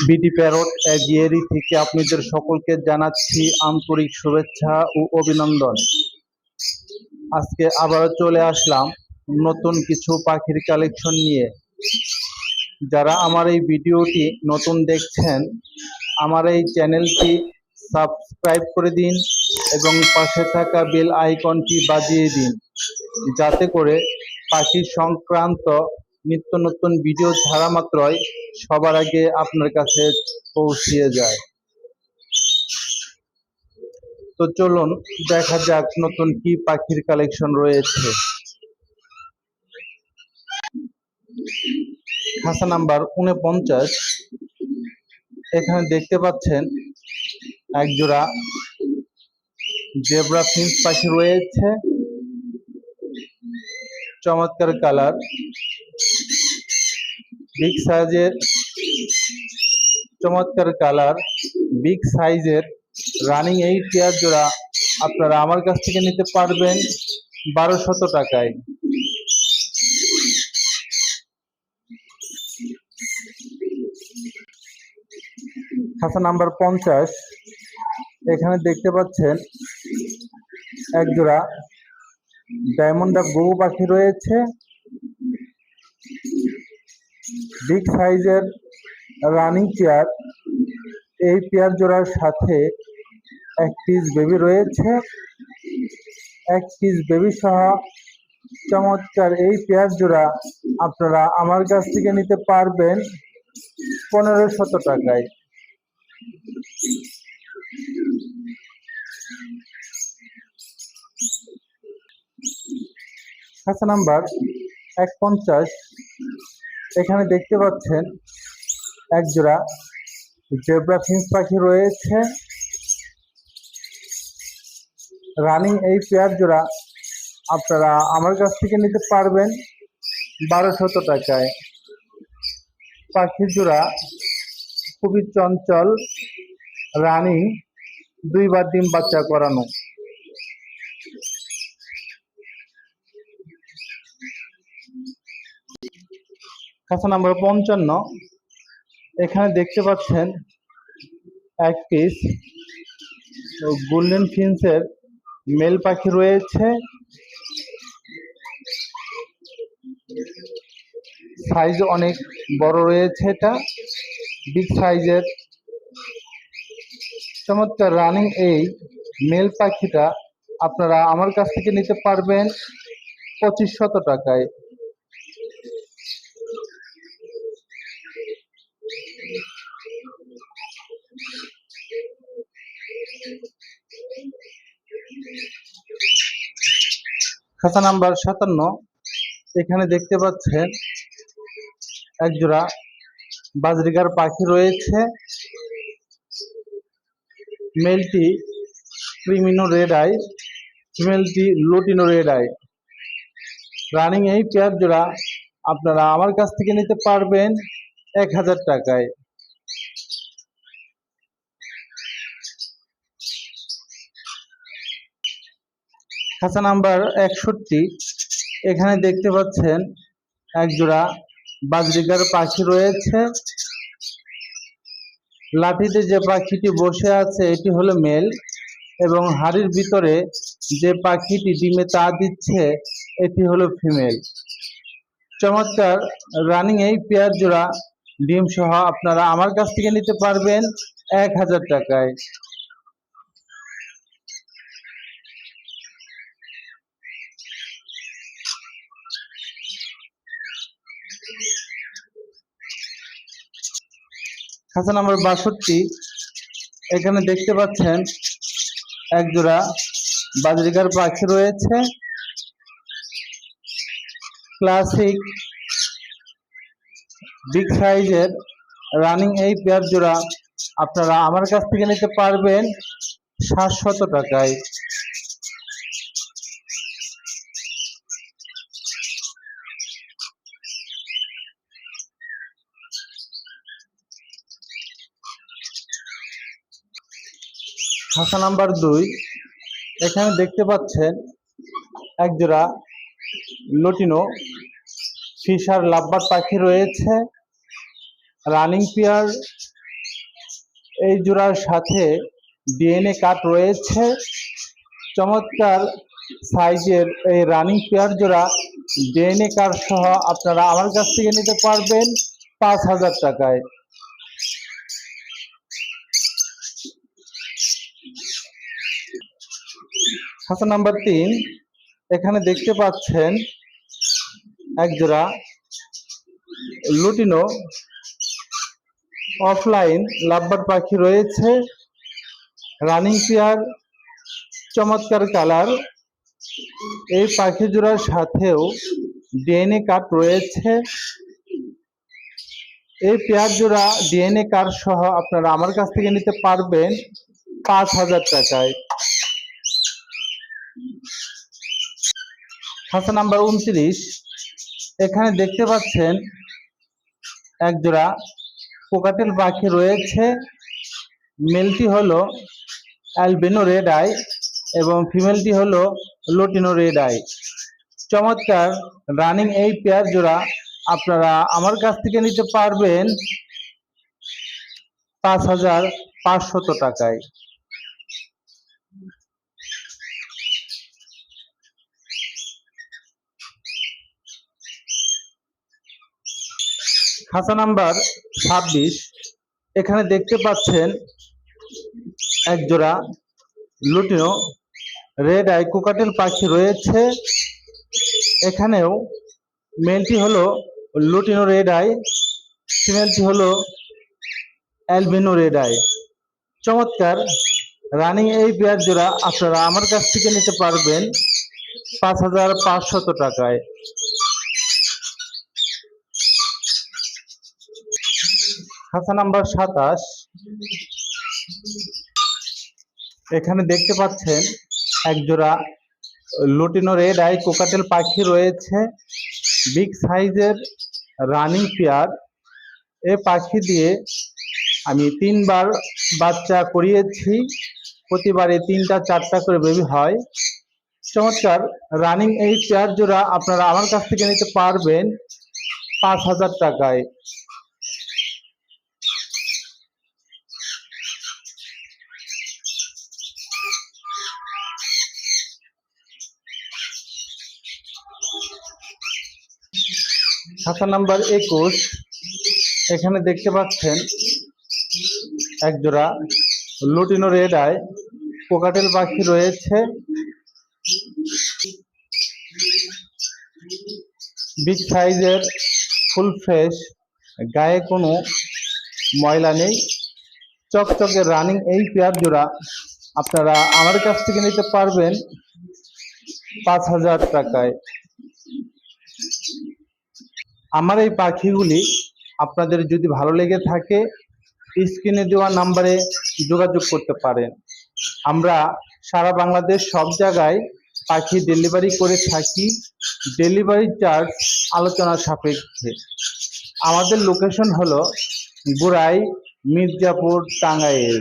BD parrot aviary থেকে আপনাদের সকলকে জানাচ্ছি আন্তরিক শুভেচ্ছা ও অভিনন্দন। আজকে আবারও চলে আসলাম নতুন কিছু পাখির কালেকশন নিয়ে। যারা আমার এই ভিডিওটি নতুন দেখছেন, আমার এই চ্যানেলটি সাবস্ক্রাইব করে দিন এবং পাশে থাকা বেল আইকনটি বাজিয়ে দিন, যাতে করে পাখি সংক্রান্ত নিত্য নতুন ভিডিও ছাড়া মাত্রই সবার আগে আপনার কাছে পৌঁছিয়ে যায়। তো চলুন দেখা যাক নতুন কি পাখির কালেকশন রয়েছে। খাঁচা নাম্বার 49। এখানে দেখতে পাচ্ছেন একজোড়া জেব্রা ফিঞ্চ পাখি রয়েছে, চমৎকার কালার, বিগ সাইজের, চমৎকার কালার, বিগ সাইজের রানিং এই পেয়ার জোড়া আপনারা আমার কাছ থেকে নিতে পারবেন 1200 টাকায়। খাঁচা নাম্বার 50। এখানে দেখতে পাচ্ছেন একজোড়া ডায়মন্ড ডাক ঘুঘু পাখি রয়েছে, বিগ সাইজের রানিং পেয়ার। এই পেয়ার জোড়ার সাথে এক পিস বেবি রয়েছে, এক পিস বেবি সহ চমৎকার এই পেয়ার জোড়া আপনারা আমার কাছ থেকে নিতে পারবেন 1500 টাকায়। খাঁচা নাম্বার 51। এখানে দেখতে পাচ্ছেন একজোড়া জেব্রা ফিঞ্চ পাখি রয়েছে, রানিং এই পেয়ার জোড়া আপনারা আমার কাছ থেকে নিতে পারবেন 1200 টাকায়। পাখির জোড়া খুবই চঞ্চল, রানিং, 2 বার ডিম বাচ্চা করানো। খাঁচা নাম্বার 55। এখানে দেখতে পাচ্ছেন এক পিস গোল্ডেন ফিঞ্চের মেল পাখি রয়েছে, সাইজ অনেক বড় রয়েছে, এটা বিগ সাইজের চমৎকার রানিং এই মেল পাখিটা আপনারা আমার কাছ থেকে নিতে পারবেন 2500 টাকায়। খাঁচা নাম্বার 57। এখানে দেখতে পাচ্ছেন একজোড়া বাজরিগার পাখি রয়েছে, মেলটি ক্রিমিনো রেড আই, ফিমেলটি লুটিনো রেড আই। রানিং এই পেয়ার জোড়া আপনারা আমার কাছ থেকে নিতে পারবেন 1000 টাকায়। খাঁচা নাম্বার 61। এখানে দেখতে পাচ্ছেন একজোড়া বাজরিগার পাখি রয়েছে, লাঠিতে যে পাখিটি বসে আছে এটি হলো মেল, এবং হাড়ির ভিতরে যে পাখিটি ডিমে তা দিচ্ছে এটি হলো ফিমেল। চমৎকার রানিং এই পেয়ার জোড়া ডিম সহ আপনারা আমার কাছ থেকে নিতে পারবেন 1000 টাকায়। খাঁচা নাম্বার 62। এখানে দেখতে পাচ্ছেন একজোড়া বাজরিগার পাখি রয়েছে, ক্লাসিক বিগ সাইজের রানিং এই পেয়ার জোড়া আপনারা আমার কাছ থেকে নিতে পারবেন 700 টাকায়। খাঁচা নাম্বার 2। এখানে দেখতে পাচ্ছেন একজোড়া লুটিনো ফিশার লাভবার্ড পাখি রয়েছে, রানিং পেয়ার, এই জোড়ার সাথে ডিএনএ কার্ড রয়েছে। চমৎকার সাইজের এই রানিং পেয়ার জোড়া ডিএনএ কার্ড সহ আপনারা আমার কাছ থেকে নিতে পারবেন 5,000 টাকায়। খাঁচা নাম্বার 3, এখানে দেখতে পাচ্ছেন এক জোড়া লুটিনো অফলাইন লাভবার্ড পাখি রয়েছে, রানিং পেয়ার, চমৎকার কালার। এই পাখি জোড়ার সাথেও ডিএনএ কার্ড রয়েছে। এই পেয়ার জোড়া ডিএনএ কার্ড সহ আপনারা আমার কাছ থেকে নিতে পারবেন 5,000 টাকায়। খাঁচা নাম্বার 29, এখানে দেখতে পাচ্ছেন এক জোড়া কোকাটেল পাখি রয়েছে। মেলটি হলো অ্যালবিনো রেড আই এবং ফিমেলটি হলো লুটিনো রেড আই। চমৎকার রানিং এই পেয়ার জোড়া আপনারা আমার কাছ থেকে নিতে পারবেন 5,500 টাকায়। খাঁচা নাম্বার 26, এখানে দেখতে পাচ্ছেন এক জোড়া লুটিনো রেড আই কোকাটেল পাখি রয়েছে। এখানেও মেলটি হলো লুটিনো রেড আই, ফিমেলটি হলো অ্যালবিনো রেড আই। চমৎকার রানিং এই পেয়ার জোড়া আপনারা আমার কাছ থেকে নিতে পারবেন 5,500 টাকায়। খাঁচা নাম্বার 27, এখানে দেখতে পাচ্ছেন এক জোড়া লুটিনো রেড আই কোকাটেল পাখি রয়েছে, বিগ সাইজের রানিং পেয়ার। এ পাখি দিয়ে আমি 3বার বাচ্চা করিয়েছি, প্রতিবারে 3টা 4টা করে বেবি হয়। চমৎকার রানিং এই পেয়ার জোড়া আপনারা আমার কাছ থেকে নিতে পারবেন 5,000 টাকায়। খাঁচা নাম্বার 21, এখানে দেখতে পাচ্ছেন এক জোড়া লুটিনো রেড আই কোকাটেল পাখি রয়েছে। বিগ সাইজের, ফুল ফ্রেশ, গায়ে কোনো ময়লা নেই। চকচকে রানিং এই পেয়ার জোড়া আপনারা আমার কাছ থেকে নিতে পারবেন 5,000 টাকায়। আমার এই পাখিগুলি আপনাদের যদি ভালো লেগে থাকে স্ক্রিনে দেওয়া নাম্বারে যোগাযোগ করতে পারেন। আমরা সারা বাংলাদেশ সব জায়গায় পাখি ডেলিভারি করে থাকি। ডেলিভারি চার্জ আলোচনা সাপেক্ষে। আমাদের লোকেশন হলো গোরাই, মির্জাপুর, টাঙ্গাইল।